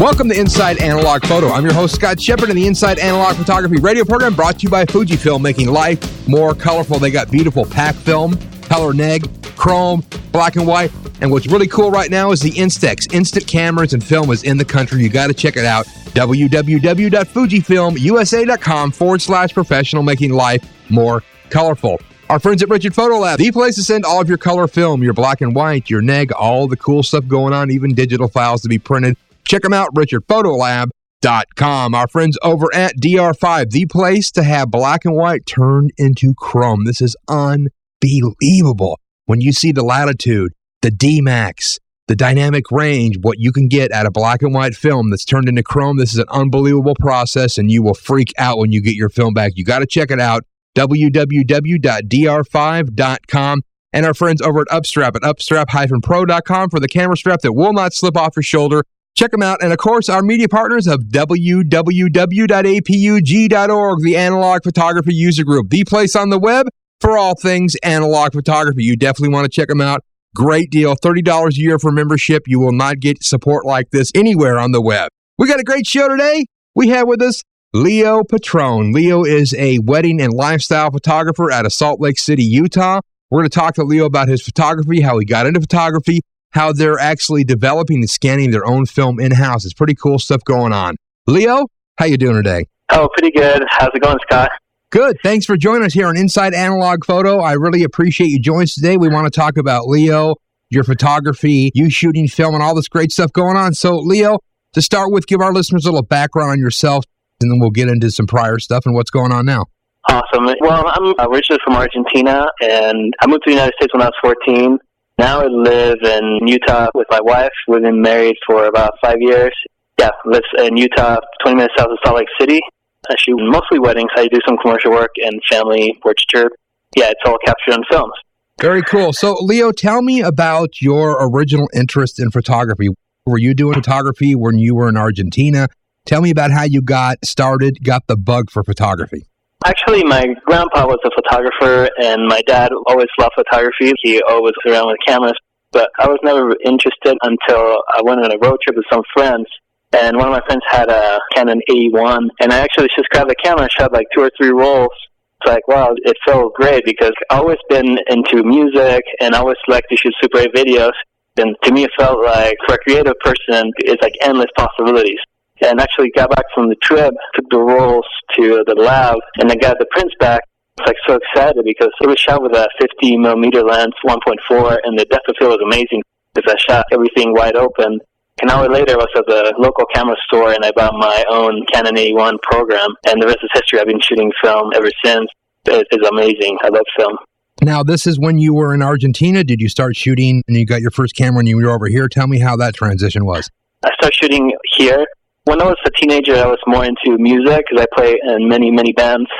Welcome to Inside Analog Photo. I'm your host, Scott Shepard, and the Inside Analog Photography radio program brought to you by Fujifilm, making life more colorful. They got beautiful pack film, color neg, chrome, black and white. And what's really cool right now is the Instax. Instant cameras and film is in the country. You got to check it out. www.fujifilmusa.com/professional, making life more colorful. Our friends at Richard Photo Lab, the place to send all of your color film, your black and white, your neg, all the cool stuff going on, even digital files to be printed. Check them out, richardphotolab.com. Our friends over at DR5, the place to have black and white turned into chrome. This is unbelievable. When you see the latitude, the D-Max, the dynamic range, what you can get out of black and white film that's turned into chrome, this is an unbelievable process, and you will freak out when you get your film back. You got to check it out, www.dr5.com. And our friends over at Upstrap at upstrap-pro.com for the camera strap that will not slip off your shoulder. Check them out. And, of course, our media partners of www.apug.org, the Analog Photography User Group, the place on the web for all things analog photography. You definitely want to check them out. Great deal, $30 a year for membership. You will not get support like this anywhere on the web. We got a great show today. We have with us Leo Patrone. Leo is a wedding and lifestyle photographer out of Salt Lake City, Utah. We're going to talk to Leo about his photography, how he got into photography, how they're actually developing and scanning their own film in-house. It's pretty cool stuff going on. Leo, how you doing today? Oh, pretty good. How's it going, Scott? Good. Thanks for joining us here on Inside Analog Photo. I really appreciate you joining us today. We want to talk about Leo, your photography, you shooting film, and all this great stuff going on. So, Leo, to start with, give our listeners a little background on yourself, and then we'll get into some prior stuff and what's going on now. Awesome. Well, I'm originally from Argentina, and I moved to the United States when I was 14. Now I live in Utah with my wife. We've been married for about 5 years. Yeah, live in Utah, 20 minutes south of Salt Lake City. I shoot mostly weddings. I do some commercial work and family portraiture. Yeah, it's all captured on films. Very cool. So, Leo, tell me about your original interest in photography. Were you doing photography when you were in Argentina? Tell me about how you got started, got the bug for photography. Actually, my grandpa was a photographer, and my dad always loved photography. He always was around with cameras, but I was never interested until I went on a road trip with some friends, and one of my friends had a Canon 81, and I actually just grabbed the camera and shot like 2 or 3 rolls. It's like, wow, it felt great because I've always been into music, and I always liked to shoot Super 8 videos, and to me it felt like for a creative person, it's like endless possibilities. And actually got back from the trip, took the rolls to the lab, and I got the prints back. I was like so excited because it was shot with a 50mm lens, 1.4, and the depth of field was amazing because I shot everything wide open. An hour later, I was at the local camera store, and I bought my own Canon 81 program, and the rest is history. I've been shooting film ever since. It's amazing. I love film. Now, this is when you were in Argentina. Did you start shooting and you got your first camera when you were over here? Tell me how that transition was. I started shooting here. When I was a teenager, I was more into music because I play in many, many bands.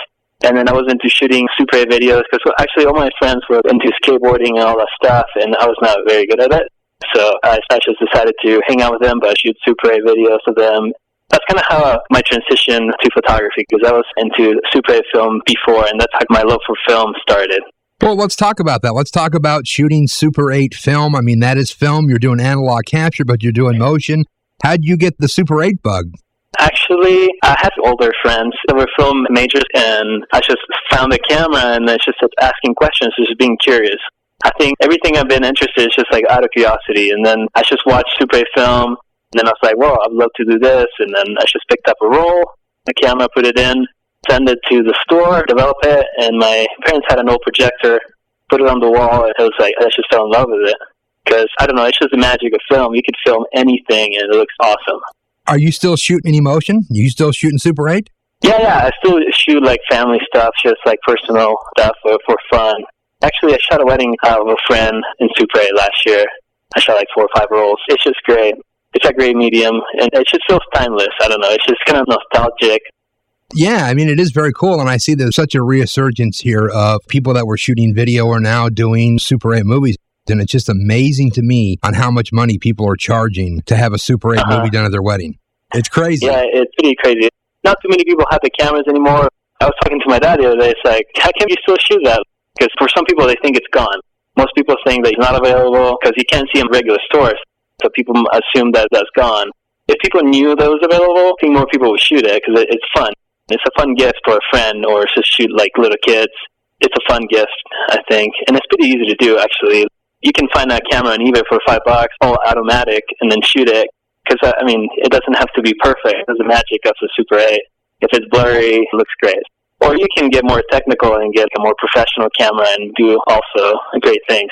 And then I was into shooting Super 8 videos because actually all my friends were into skateboarding and all that stuff, and I was not very good at it. So I just decided to hang out with them, but shoot Super 8 videos of them. That's kind of how my transition to photography, because I was into Super 8 film before, and that's how my love for film started. Well, let's talk about that. Let's talk about shooting Super 8 film. I mean, that is film. You're doing analog capture, but you're doing motion. How'd you get the Super 8 bug? Actually, I have older friends that were film majors, and I just found a camera, and I just started asking questions, just being curious. I think everything I've been interested in is just like out of curiosity, and then I just watched Super 8 film, and then I was like, well, I'd love to do this, and then I just picked up a roll, a camera, put it in, send it to the store, develop it, and my parents had an old projector, put it on the wall, and it was like, I just fell in love with it. Because, I don't know, it's just the magic of film. You could film anything, and it looks awesome. Are you still shooting any motion? You still shooting Super 8? Yeah, I still shoot, like, family stuff, just, like, personal stuff for fun. Actually, I shot a wedding of a friend in Super 8 last year. I shot, like, 4 or 5 rolls. It's just great. It's a great medium, and it just feels timeless. I don't know, it's just kind of nostalgic. Yeah, I mean, it is very cool, and I see there's such a resurgence here of people that were shooting video are now doing Super 8 movies. And it's just amazing to me on how much money people are charging to have a Super 8 movie done at their wedding. It's crazy. Yeah, it's pretty crazy. Not too many people have the cameras anymore. I was talking to my dad the other day. It's like, how can you still shoot that? Because for some people, they think it's gone. Most people think that it's not available because you can't see them in regular stores. So people assume that that's gone. If people knew that was available, I think more people would shoot it because it's fun. It's a fun gift for a friend, or just shoot like little kids. It's a fun gift, I think, and it's pretty easy to do, actually. You can find that camera on eBay for $5, all automatic, and then shoot it. Because, I mean, it doesn't have to be perfect. There's the magic of the Super 8. If it's blurry, it looks great. Or you can get more technical and get a more professional camera and do also a great thing.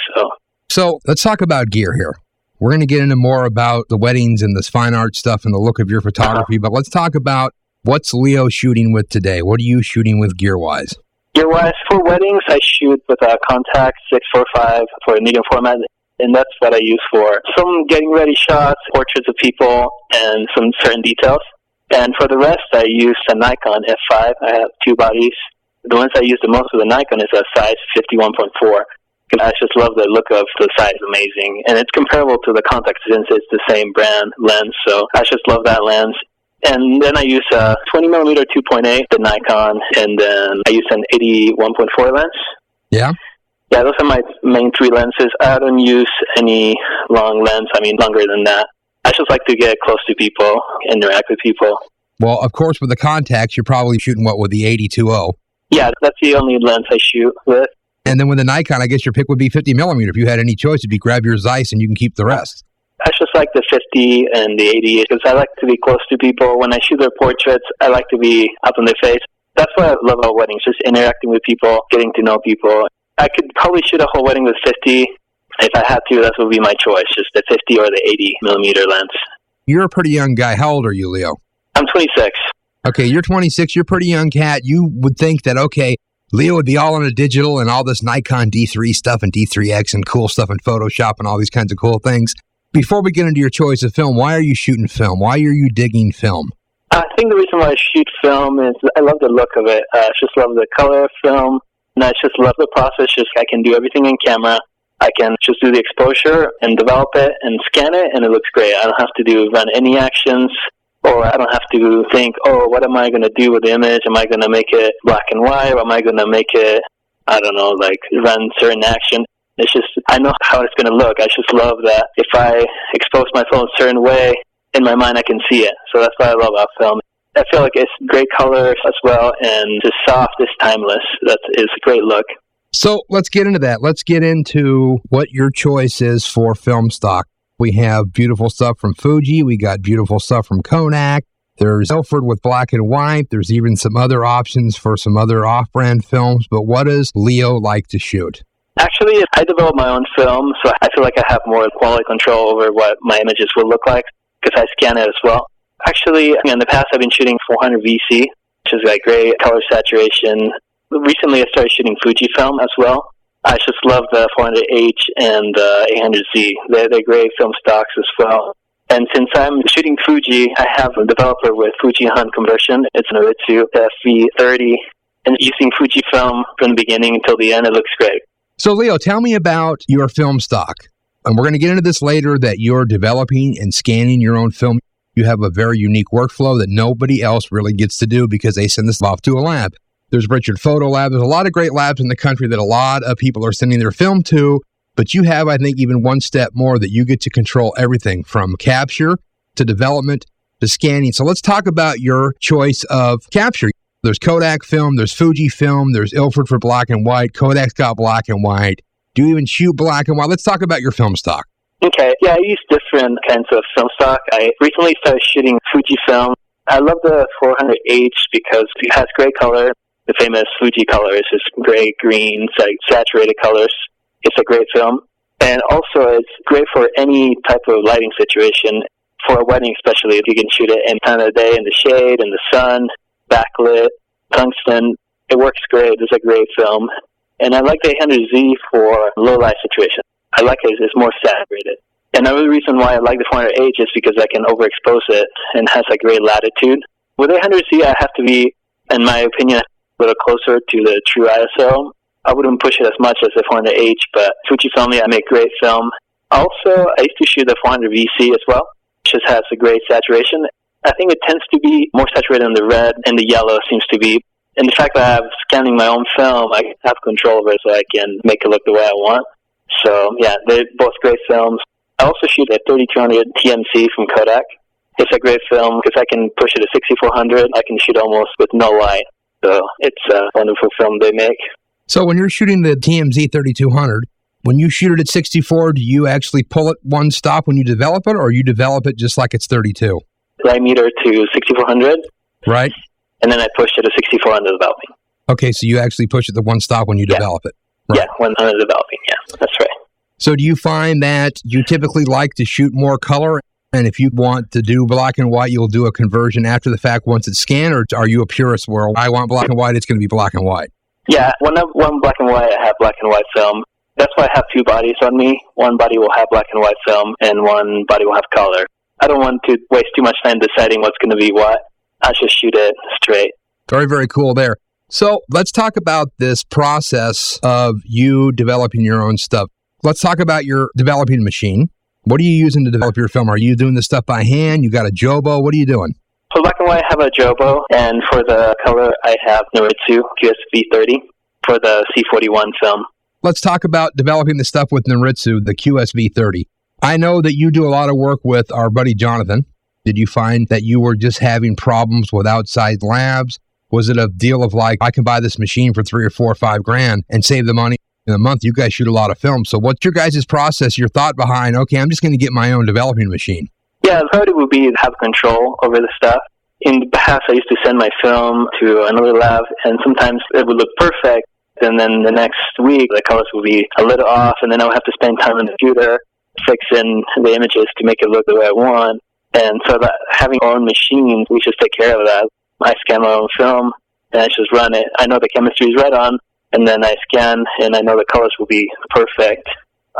So let's talk about gear here. We're going to get into more about the weddings and this fine art stuff and the look of your photography, but let's talk about what's Leo shooting with today. What are you shooting with gear-wise? Gear-wise, for weddings, I shoot with a Contact 645 for a medium format, and that's what I use for some getting ready shots, portraits of people, and some certain details. And for the rest, I use a Nikon F5. I have two bodies. The ones I use the most with the Nikon is a size 51.4. I just love the look of the size, amazing. And it's comparable to the Contact since it's the same brand lens, so I just love that lens. And then I use a 20mm 2.8, the Nikon, and then I use an 81.4 lens. Yeah? Yeah, those are my main three lenses. I don't use any long lens, longer than that. I just like to get close to people, interact with people. Well, of course, with the Contacts, you're probably shooting with the 80-2.0? Yeah, that's the only lens I shoot with. And then with the Nikon, I guess your pick would be 50mm. If you had any choice, it'd be grab your Zeiss and you can keep the rest. I just like the 50 and the 80 because I like to be close to people. When I shoot their portraits, I like to be up in their face. That's what I love about weddings, just interacting with people, getting to know people. I could probably shoot a whole wedding with 50. If I had to, that would be my choice, just the 50 or the 80mm lens. You're a pretty young guy. How old are you, Leo? I'm 26. Okay, you're 26. You're a pretty young cat. You would think that, okay, Leo would be all on a digital and all this Nikon D3 stuff and D3X and cool stuff in Photoshop and all these kinds of cool things. Before we get into your choice of film, why are you shooting film? Why are you digging film? I think the reason why I shoot film is I love the look of it. I just love the color of film, and I just love the process. Just I can do everything in camera. I can just do the exposure and develop it and scan it, and it looks great. I don't have to run any actions, or I don't have to think, oh, what am I going to do with the image? Am I going to make it black and white, or am I going to make it, I don't know, like run certain action? It's just, I know how it's going to look. I just love that if I expose my film a certain way, in my mind I can see it. So that's what I love about film. I feel like it's great colors as well, and it's soft, it's timeless. That is a great look. So let's get into that. Let's get into what your choice is for film stock. We have beautiful stuff from Fuji. We got beautiful stuff from Kodak. There's Ilford with black and white. There's even some other options for some other off-brand films. But what does Leo like to shoot? Actually, I develop my own film, so I feel like I have more quality control over what my images will look like because I scan it as well. Actually, in the past, I've been shooting 400 VC, which is like great color saturation. Recently, I started shooting Fuji film as well. I just love the 400H and the 800Z. They're great film stocks as well. And since I'm shooting Fuji, I have a developer with Fuji Hunt conversion. It's an Aritsu FV30. And using Fuji film from the beginning until the end, it looks great. So, Leo, tell me about your film stock. And we're going to get into this later, that you're developing and scanning your own film. You have a very unique workflow that nobody else really gets to do because they send this off to a lab. There's Richard Photo Lab. There's a lot of great labs in the country that a lot of people are sending their film to, but you have, I think, even one step more that you get to control everything from capture to development to scanning. So let's talk about your choice of capture. There's Kodak film, there's Fuji film, there's Ilford for black and white. Kodak's got black and white. Do you even shoot black and white? Let's talk about your film stock. Okay, yeah, I use different kinds of film stock. I recently started shooting Fuji film. I love the 400H because it has great color. The famous Fuji color is just gray, green, saturated colors. It's a great film. And also, it's great for any type of lighting situation. For a wedding especially, if you can shoot it any time of the day in the shade, in the sun, backlit, tungsten. It works great. It's a great film. And I like the 800Z for low light situation. I like it. It's more saturated. Another reason why I like the 400H is because I can overexpose it and has a great latitude. With 800Z, I have to be, in my opinion, a little closer to the true ISO. I wouldn't push it as much as the 400H, but Fujifilm, I make great film. Also, I used to shoot the 400 VC as well, which just has a great saturation. I think it tends to be more saturated in the red, and the yellow seems to be. And the fact that I'm scanning my own film, I have control over it so I can make it look the way I want. So, yeah, they're both great films. I also shoot a 3200 TMC from Kodak, It's a great film because I can push it to 6400. I can shoot almost with no light. So it's a wonderful film they make. So when you're shooting the TMZ 3200, when you shoot it at 64, do you actually pull it one stop when you develop it, or you develop it just like it's 32? I meter to 6400. Right. And then I push it to 64 under developing. Okay, so you actually push it to one stop when you develop it. Right. Yeah, when under developing. Yeah, that's right. So do you find that you typically like to shoot more color? And if you want to do black and white, you'll do a conversion after the fact once it's scanned? Or are you a purist where I want black and white, it's going to be black and white? Yeah, when I want black and white, I have black and white film. That's why I have two bodies on me. One body will have black and white film, and one body will have color. I don't want to waste too much time deciding what's going to be what. I just shoot it straight. Very, very cool there. So let's talk about this process of you developing your own stuff. Let's talk about your developing machine. What are you using to develop your film? Are you doing this stuff by hand? You got a Jobo? What are you doing? For black and white, I have a Jobo, and for the color, I have Noritsu QSV30 for the C41 film. Let's talk about developing the stuff with Noritsu, the QSV30. I know that you do a lot of work with our buddy Jonathan. Did you find that you were just having problems with outside labs? Was it a deal of like, I can buy this machine for $3 or $4 or $5 grand and save the money in a month? You guys shoot a lot of film. So what's your guys' process, your thought behind, okay, I'm just going to get my own developing machine? Yeah, the priority would be to have control over the stuff. In the past, I used to send my film to another lab, and sometimes it would look perfect, and then the next week, the colors would be a little off, and then I would have to spend time on the computer fixing the images to make it look the way I want. And so that having our own machines, we just take care of that. I scan my own film, and I just run it. I know the chemistry is right on, and then I scan, and I know the colors will be perfect.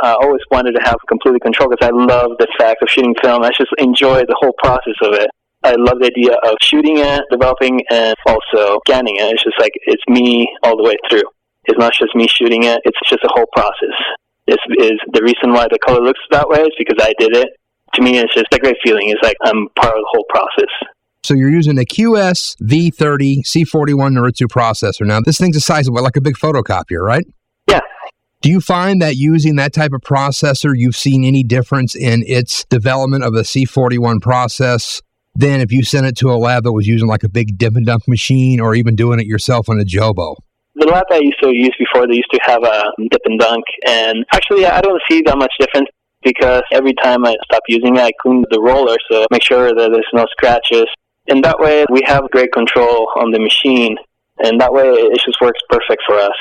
I always wanted to have completely control because I love the fact of shooting film. I just enjoy the whole process of it. I love the idea of shooting it, developing, and also scanning it. It's just like, it's me all the way through. It's not just me shooting it. It's just a whole process. This is the reason why the color looks that way is because I did it. To me, it's just a great feeling. It's like I'm part of the whole process. So you're using a QSV30 C41 Noritsu processor. Now, this thing's the size of what, like a big photocopier, right? Yeah. Do you find that using that type of processor, you've seen any difference in its development of the C41 process than if you sent it to a lab that was using like a big dip and dunk machine or even doing it yourself on a Jobo? The lab I used to use before, they used to have a dip and dunk. And actually, I don't see that much difference because every time I stop using it, I clean the roller, so make sure that there's no scratches. And that way, we have great control on the machine. And that way, it just works perfect for us.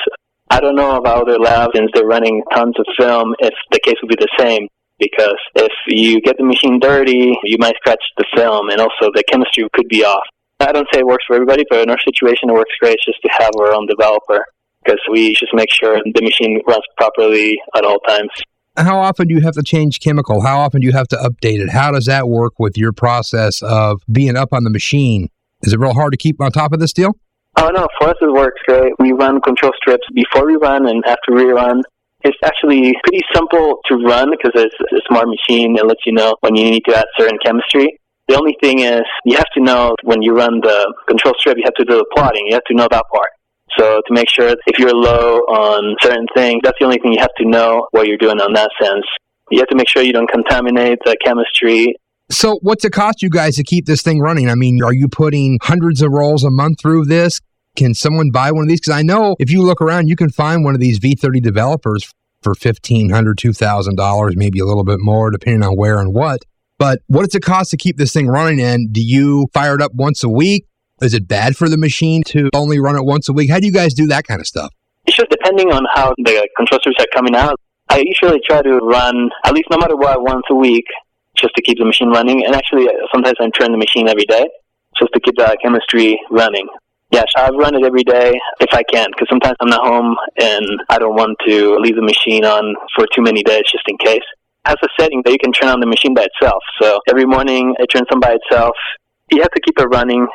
I don't know about other labs, since they're running tons of film, if the case would be the same. Because if you get the machine dirty, you might scratch the film, and also the chemistry could be off. I don't say it works for everybody, but in our situation, it works great just to have our own developer, because we just make sure the machine runs properly at all times. How often do you have to change chemical? How often do you have to update it? How does that work with your process of being up on the machine? Is it real hard to keep on top of this deal? Oh, no. For us, it works great. We run control strips before we run and after we run. It's actually pretty simple to run because it's a smart machine that lets you know when you need to add certain chemistry. The only thing is you have to know when you run the control strip, you have to do the plotting. You have to know that part. So to make sure if you're low on certain things, that's the only thing you have to know what you're doing on that sense. You have to make sure you don't contaminate the chemistry. So what's it cost you guys to keep this thing running? I mean, are you putting hundreds of rolls a month through this? Can someone buy one of these? Because I know if you look around, you can find one of these V30 developers for $1,500, $2,000, maybe a little bit more, depending on where and what. But what does it cost to keep this thing running? And do you fire it up once a week? Is it bad for the machine to only run it once a week? How do you guys do that kind of stuff? It's just depending on how the control strips are coming out. I usually try to run, at least no matter what, once a week, just to keep the machine running. And actually, sometimes I turn the machine every day, just to keep the chemistry running. Yes, I run it every day if I can, because sometimes I'm not home and I don't want to leave the machine on for too many days just in case. It has a setting that you can turn on the machine by itself. So every morning it turns on by itself. You have to keep it running.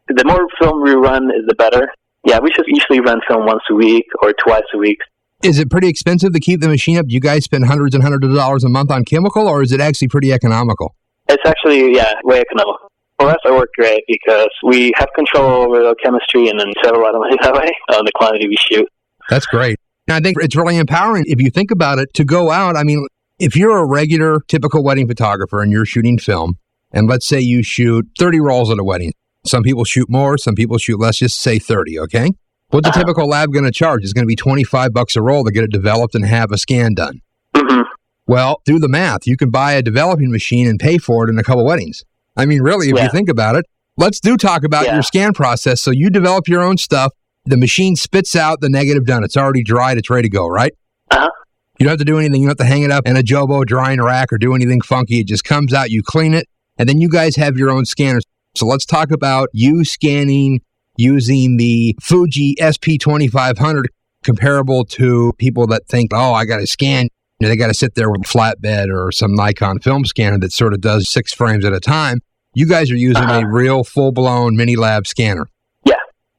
The more film we run, is the better. Yeah, we just usually run film once a week or twice a week. Is it pretty expensive to keep the machine up? Do you guys spend hundreds and hundreds of dollars a month on chemical, or is it actually pretty economical? It's actually, way economical. For us, it worked great because we have control over the chemistry and then save a lot of money that way on the quantity we shoot. That's great. And I think it's really empowering if you think about it to go out. I mean, if you're a regular, typical wedding photographer and you're shooting film, and let's say you shoot 30 rolls at a wedding. Some people shoot more, some people shoot less, just say 30, okay? What the typical lab going to charge is going to be $25 a roll to get it developed and have a scan done. Mm-hmm. Well, do the math. You can buy a developing machine and pay for it in a couple weddings. I mean, really, if you think about it, let's talk about your scan process. So you develop your own stuff. The machine spits out the negative done. It's already dried. It's ready to go, right? Uh-huh. You don't have to do anything. You don't have to hang it up in a Jobo drying rack or do anything funky. It just comes out. You clean it. And then you guys have your own scanners. So let's talk about you scanning using the Fuji SP2500 comparable to people that think, oh, I got to scan. They got to sit there with a flatbed or some Nikon film scanner that sort of does 6 frames at a time. You guys are using a real full-blown mini lab scanner. Yeah.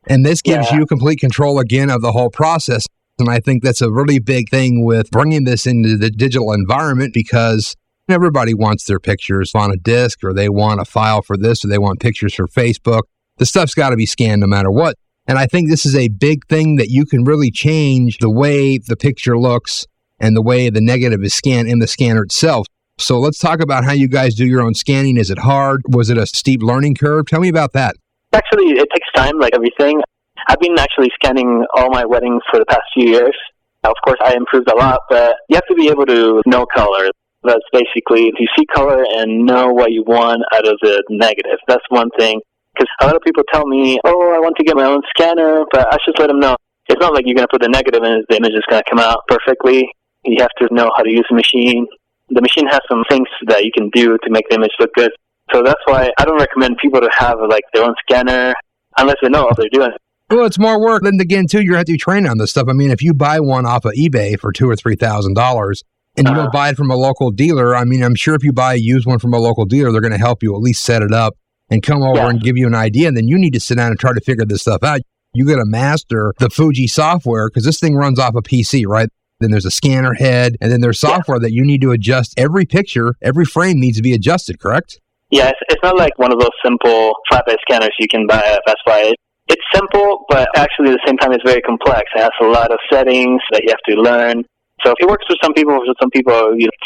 And this gives you complete control again of the whole process. And I think that's a really big thing with bringing this into the digital environment because everybody wants their pictures on a disc or they want a file for this or they want pictures for Facebook. The stuff's got to be scanned no matter what. And I think this is a big thing that you can really change the way the picture looks and the way the negative is scanned in the scanner itself. So let's talk about how you guys do your own scanning. Is it hard? Was it a steep learning curve? Tell me about that. Actually, it takes time, like everything. I've been actually scanning all my weddings for the past few years. Of course, I improved a lot, but you have to be able to know color. That's basically, if you see color and know what you want out of the negative, that's one thing. Because a lot of people tell me, oh, I want to get my own scanner, but I should let them know. It's not like you're going to put the negative in, the image is going to come out perfectly. You have to know how to use the machine. The machine has some things that you can do to make the image look good. So that's why I don't recommend people to have like their own scanner unless they know what they're doing. Well, it's more work. Then again, too, you have to be trained on this stuff. I mean, if you buy one off of eBay for $2,000 or $3,000 and you don't buy it from a local dealer, I mean, I'm sure if you buy a used one from a local dealer, they're going to help you at least set it up and come over and give you an idea. And then you need to sit down and try to figure this stuff out. You got to master the Fuji software because this thing runs off a PC, right? Then there's a scanner head, and then there's software that you need to adjust. Every picture, every frame needs to be adjusted, correct? Yeah, it's not like one of those simple flatbed scanners you can buy at Best Buy. It's simple, but actually at the same time it's very complex. It has a lot of settings that you have to learn. So it works for some people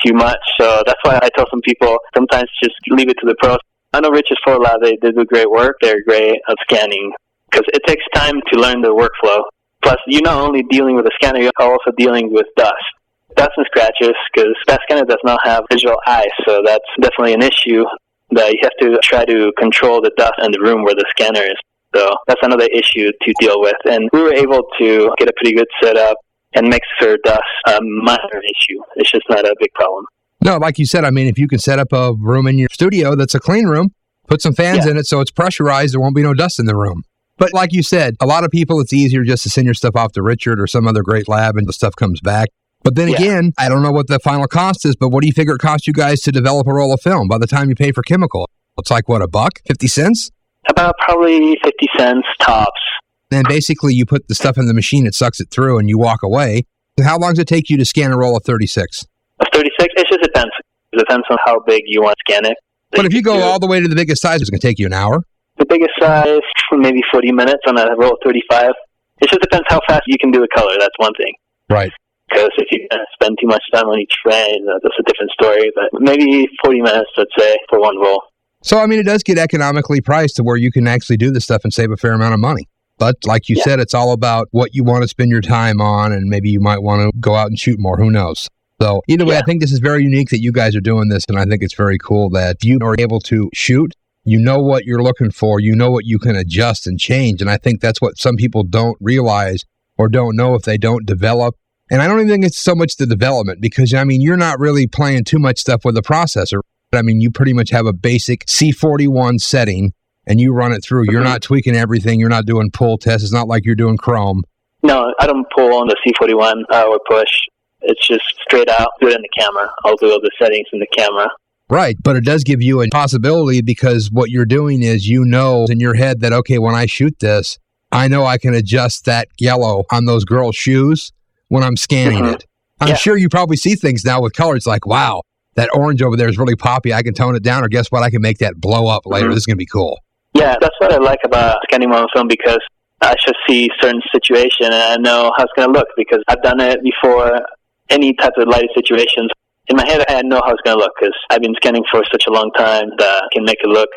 too much. So that's why I tell some people sometimes just leave it to the pros. I know Rich's Photo Lab, they do great work. They're great at scanning because it takes time to learn the workflow. Plus, you're not only dealing with a scanner, you're also dealing with dust and scratches, because that scanner does not have visual eyes, so that's definitely an issue that you have to try to control the dust in the room where the scanner is. So that's another issue to deal with. And we were able to get a pretty good setup and make sure dust a minor issue. It's just not a big problem. No, like you said, I mean, if you can set up a room in your studio that's a clean room, put some fans in it so it's pressurized, there won't be no dust in the room. But like you said, a lot of people, it's easier just to send your stuff off to Richard or some other great lab and the stuff comes back. But then again, I don't know what the final cost is, but what do you figure it costs you guys to develop a roll of film by the time you pay for chemical? It's like, what, $1? 50 cents? About probably 50 cents tops. And basically you put the stuff in the machine, it sucks it through, and you walk away. How long does it take you to scan a roll of 36? Of 36? It just depends. It depends on how big you want to scan it. But if you go all the way to the biggest size, it's going to take you an hour? The biggest size, maybe 40 minutes on a roll of 35. It just depends how fast you can do a color. That's one thing. Right. Because if you spend too much time on each frame, that's a different story. But maybe 40 minutes, let's say, for one roll. So, I mean, it does get economically priced to where you can actually do this stuff and save a fair amount of money. But like you said, it's all about what you want to spend your time on, and maybe you might want to go out and shoot more. Who knows? So either way, I think this is very unique that you guys are doing this, and I think it's very cool that you are able to shoot. You know what you're looking for. You know what you can adjust and change. And I think that's what some people don't realize or don't know if they don't develop. And I don't even think it's so much the development because, I mean, you're not really playing too much stuff with the processor. I mean, you pretty much have a basic C41 setting and you run it through. You're not tweaking everything. You're not doing pull tests. It's not like you're doing Chrome. No, I don't pull on the C41 or push. It's just straight out, do it in the camera. I'll do all the settings in the camera. Right, but it does give you a possibility because what you're doing is you know in your head that, okay, when I shoot this, I know I can adjust that yellow on those girls' shoes when I'm scanning it. I'm sure you probably see things now with color. It's like, wow, that orange over there is really poppy. I can tone it down, or guess what? I can make that blow up later. This is going to be cool. Yeah, that's what I like about scanning my own film because I should see certain situation and I know how it's going to look because I've done it before. Any type of lighting situations, in my head, I know how it's going to look because I've been scanning for such a long time that I can make it look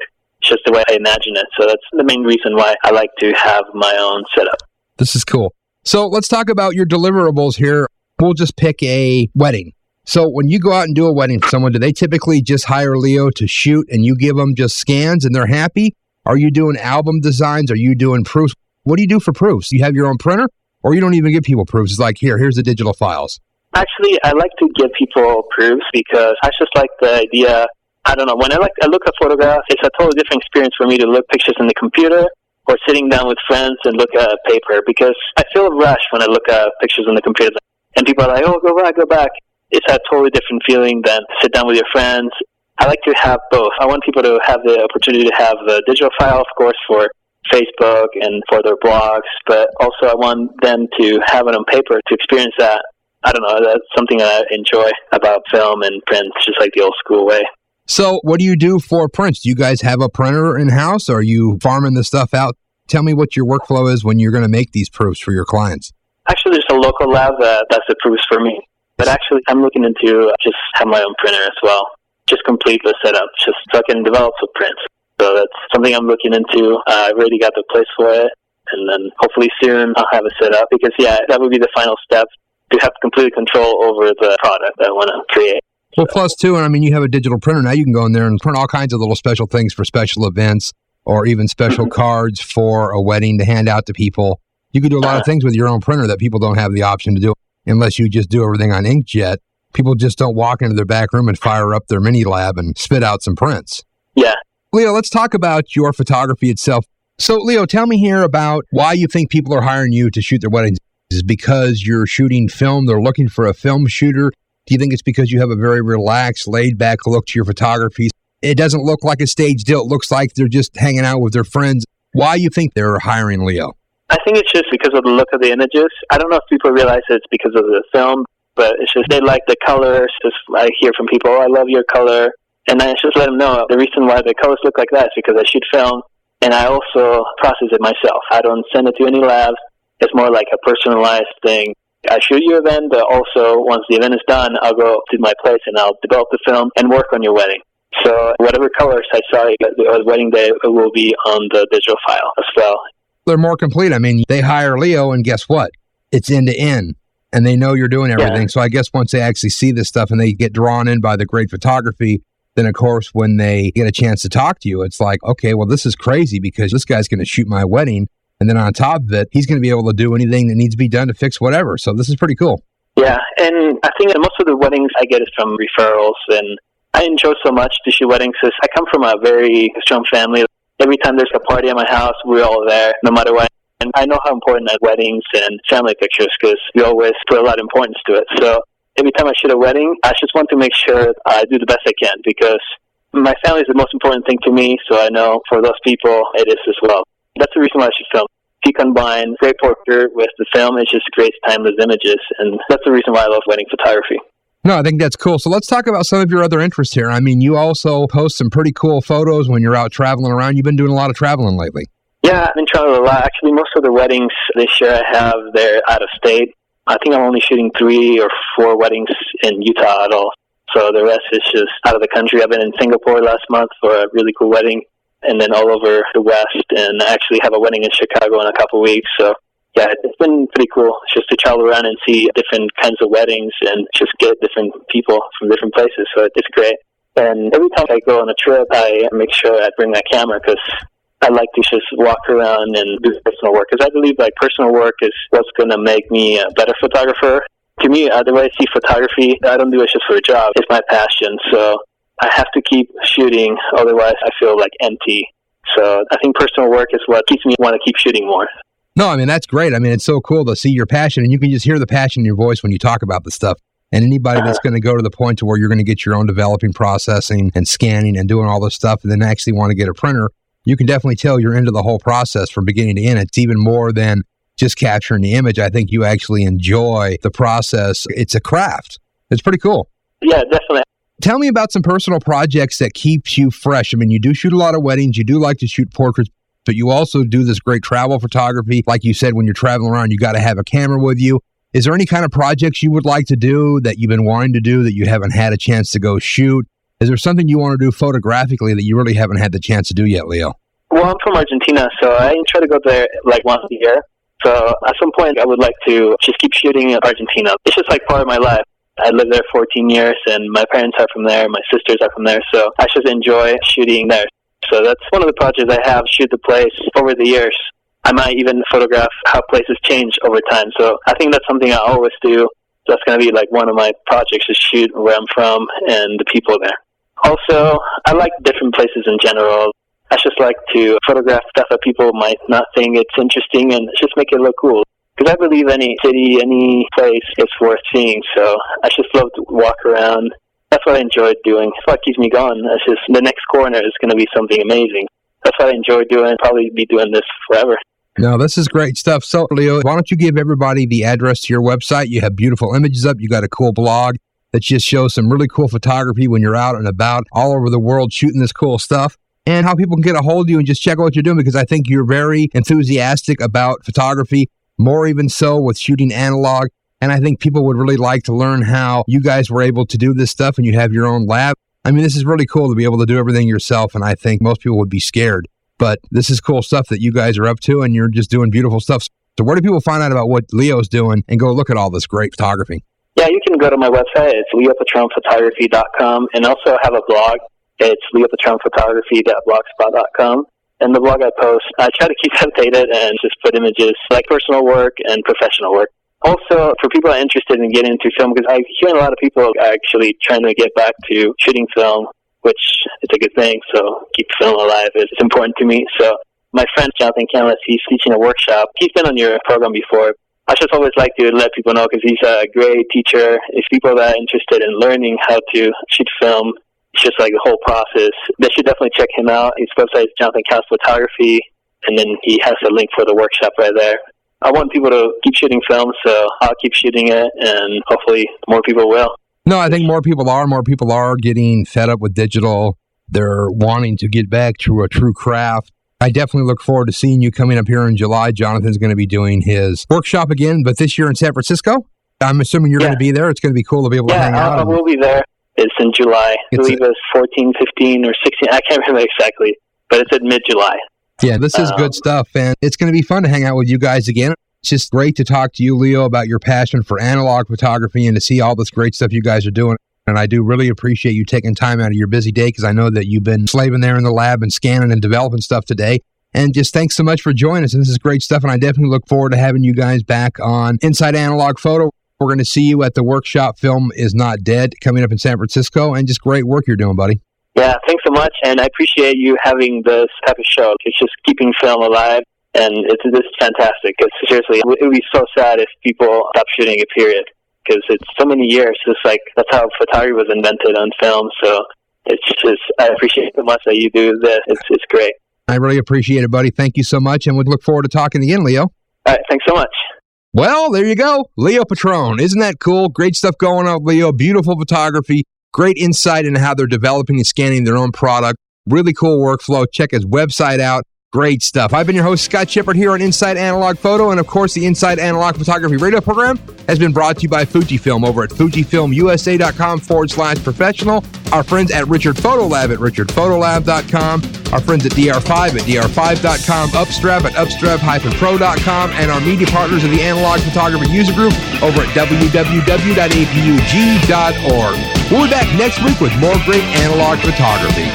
just the way I imagine it. So that's the main reason why I like to have my own setup. This is cool. So let's talk about your deliverables here. We'll just pick a wedding. So when you go out and do a wedding for someone, do they typically just hire Leo to shoot and you give them just scans and they're happy? Are you doing album designs? Are you doing proofs? What do you do for proofs? You have your own printer or you don't even give people proofs? It's like, here's the digital files. Actually, I like to give people proofs because I just like the idea. I don't know. When I look at photographs, it's a totally different experience for me to look pictures in the computer or sitting down with friends and look at a paper because I feel a rush when I look at pictures on the computer. And people are like, oh, go back. It's a totally different feeling than sit down with your friends. I like to have both. I want people to have the opportunity to have a digital file, of course, for Facebook and for their blogs, but also I want them to have it on paper to experience that. I don't know, that's something that I enjoy about film and print, just like the old school way. So what do you do for prints? Do you guys have a printer in-house? Are you farming the stuff out? Tell me what your workflow is when you're going to make these proofs for your clients. Actually, there's a local lab that's the proofs for me. But actually, I'm looking into just have my own printer as well. Just complete the setup, just so I can develop some prints. So that's something I'm looking into. I've already got the place for it. And then hopefully soon I'll have it set up. Because, that would be the final step, to have complete control over the product I want to create. Well, plus too, and I mean, you have a digital printer now. You can go in there and print all kinds of little special things for special events or even special cards for a wedding to hand out to people. You can do a lot of things with your own printer that people don't have the option to do unless you just do everything on inkjet. People just don't walk into their back room and fire up their mini lab and spit out some prints. Yeah. Leo, let's talk about your photography itself. So, Leo, tell me here about why you think people are hiring you to shoot their weddings. Is it because you're shooting film? They're looking for a film shooter? Do you think it's because you have a very relaxed, laid-back look to your photography? It doesn't look like a stage deal. It looks like they're just hanging out with their friends. Why do you think they're hiring Leo? I think it's just because of the look of the images. I don't know if people realize it's because of the film, but it's just they like the colors. Just I hear from people, oh, I love your color. And I just let them know the reason why the colors look like that is because I shoot film, and I also process it myself. I don't send it to any labs. It's more like a personalized thing. I shoot your event, but also once the event is done, I'll go to my place and I'll develop the film and work on your wedding. So whatever colors I saw at the wedding day, it will be on the digital file as well. They're more complete. I mean, they hire Leo, and guess what? It's end to end, and they know you're doing everything. Yeah. So I guess once they actually see this stuff and they get drawn in by the great photography, then of course when they get a chance to talk to you, it's like, okay, well, this is crazy because this guy's going to shoot my wedding. And then on top of it, he's going to be able to do anything that needs to be done to fix whatever. So this is pretty cool. Yeah, and I think most of the weddings I get is from referrals. And I enjoy so much to shoot weddings because I come from a very strong family. Every time there's a party at my house, we're all there, no matter what. And I know how important that weddings and family pictures because we always put a lot of importance to it. So every time I shoot a wedding, I just want to make sure I do the best I can because my family is the most important thing to me. So I know for those people, it is as well. That's the reason why I should film. If you combine great portrait with the film, it just creates timeless images. And that's the reason why I love wedding photography. No, I think that's cool. So let's talk about some of your other interests here. I mean, you also post some pretty cool photos when you're out traveling around. You've been doing a lot of traveling lately. Yeah, I've been traveling a lot. Actually, most of the weddings this year I have, they're out of state. I think I'm only shooting 3 or 4 weddings in Utah at all. So the rest is just out of the country. I've been in Singapore last month for a really cool wedding. And then all over the West, and I actually have a wedding in Chicago in a couple of weeks. So, yeah, it's been pretty cool just to travel around and see different kinds of weddings and just get different people from different places. So it's great. And every time I go on a trip, I make sure I bring my camera because I like to just walk around and do personal work. Because I believe like personal work is what's going to make me a better photographer. To me, the way I see photography, I don't do it just for a job. It's my passion. So I have to keep shooting, otherwise I feel like empty. So I think personal work is what keeps me want to keep shooting more. No, I mean, that's great. I mean, it's so cool to see your passion, and you can just hear the passion in your voice when you talk about the stuff. And anybody that's going to go to the point to where you're going to get your own developing, processing, and scanning and doing all this stuff, and then actually want to get a printer, you can definitely tell you're into the whole process from beginning to end. It's even more than just capturing the image. I think you actually enjoy the process. It's a craft. It's pretty cool. Yeah, definitely. Tell me about some personal projects that keeps you fresh. I mean, you do shoot a lot of weddings. You do like to shoot portraits, but you also do this great travel photography. Like you said, when you're traveling around, you got to have a camera with you. Is there any kind of projects you would like to do that you've been wanting to do that you haven't had a chance to go shoot? Is there something you want to do photographically that you really haven't had the chance to do yet, Leo? Well, I'm from Argentina, so I try to go there like once a year. So at some point, I would like to just keep shooting in Argentina. It's just like part of my life. I lived there 14 years, and my parents are from there, my sisters are from there, so I just enjoy shooting there. So that's one of the projects I have, shoot the place over the years. I might even photograph how places change over time. So I think that's something I always do. That's going to be like one of my projects, is shoot where I'm from and the people there. Also, I like different places in general. I just like to photograph stuff that people might not think it's interesting and just make it look cool. Because I believe any city, any place is worth seeing. So I just love to walk around. That's what I enjoy doing. That's what keeps me going. It's just the next corner is going to be something amazing. That's what I enjoy doing. I'll probably be doing this forever. No, this is great stuff. So, Leo, why don't you give everybody the address to your website? You have beautiful images up. You got a cool blog that just shows some really cool photography when you're out and about all over the world shooting this cool stuff, and how people can get a hold of you and just check out what you're doing, because I think you're very enthusiastic about photography, more even so with shooting analog. And I think people would really like to learn how you guys were able to do this stuff and you have your own lab. I mean, this is really cool to be able to do everything yourself, and I think most people would be scared. But this is cool stuff that you guys are up to, and you're just doing beautiful stuff. So where do people find out about what Leo's doing and go look at all this great photography? Yeah, you can go to my website. It's leopatronphotography.com, and also have a blog. It's leopatronphotography.blogspot.com. And the blog I post, I try to keep updated and just put images like personal work and professional work. Also, for people that are interested in getting into film, because I hear a lot of people are actually trying to get back to shooting film, which is a good thing, so keep film alive is important to me. So my friend Jonathan Canlis, he's teaching a workshop. He's been on your program before. I just always like to let people know, because he's a great teacher. If people that are interested in learning how to shoot film, it's just like the whole process, they should definitely check him out. His website is Jonathan Canlis Photography, and then he has a link for the workshop right there. I want people to keep shooting film, so I'll keep shooting it, and hopefully more people will. No, I think more people are. More people are getting fed up with digital. They're wanting to get back to a true craft. I definitely look forward to seeing you coming up here in July. Jonathan's going to be doing his workshop again, but this year in San Francisco. I'm assuming you're going to be there. It's going to be cool to be able to hang out. Yeah, I will be there. It's in July. I believe it's 14, 15, or 16. I can't remember exactly, but it's in mid-July. Yeah, this is good stuff, and it's going to be fun to hang out with you guys again. It's just great to talk to you, Leo, about your passion for analog photography and to see all this great stuff you guys are doing. And I do really appreciate you taking time out of your busy day, because I know that you've been slaving there in the lab and scanning and developing stuff today. And just thanks so much for joining us. And this is great stuff, and I definitely look forward to having you guys back on Inside Analog Photo. We're going to see you at the workshop Film Is Not Dead coming up in San Francisco, and just great work you're doing, buddy. Yeah, thanks so much, and I appreciate you having this type of show. It's just keeping film alive, and it's fantastic. Because seriously, it would be so sad if people stop shooting it, period. Because it's so many years. It's like that's how photography was invented on film. So it's just, I appreciate so much that you do this. It's great. I really appreciate it, buddy. Thank you so much, and we'd look forward to talking again, Leo. All right, thanks so much. Well, there you go. Leo Patrone. Isn't that cool? Great stuff going on, Leo. Beautiful photography. Great insight into how they're developing and scanning their own product. Really cool workflow. Check his website out. Great stuff. I've been your host, Scott Shepard, here on Inside Analog Photo. And of course, the Inside Analog Photography radio program has been brought to you by Fujifilm over at FujifilmUSA.com/professional. Our friends at Richard Photo Lab at RichardPhotoLab.com. Our friends at DR5 at DR5.com. Upstrap at Upstrap-Pro.com. And our media partners of the Analog Photography User Group over at www.apug.org. We'll be back next week with more great analog photography.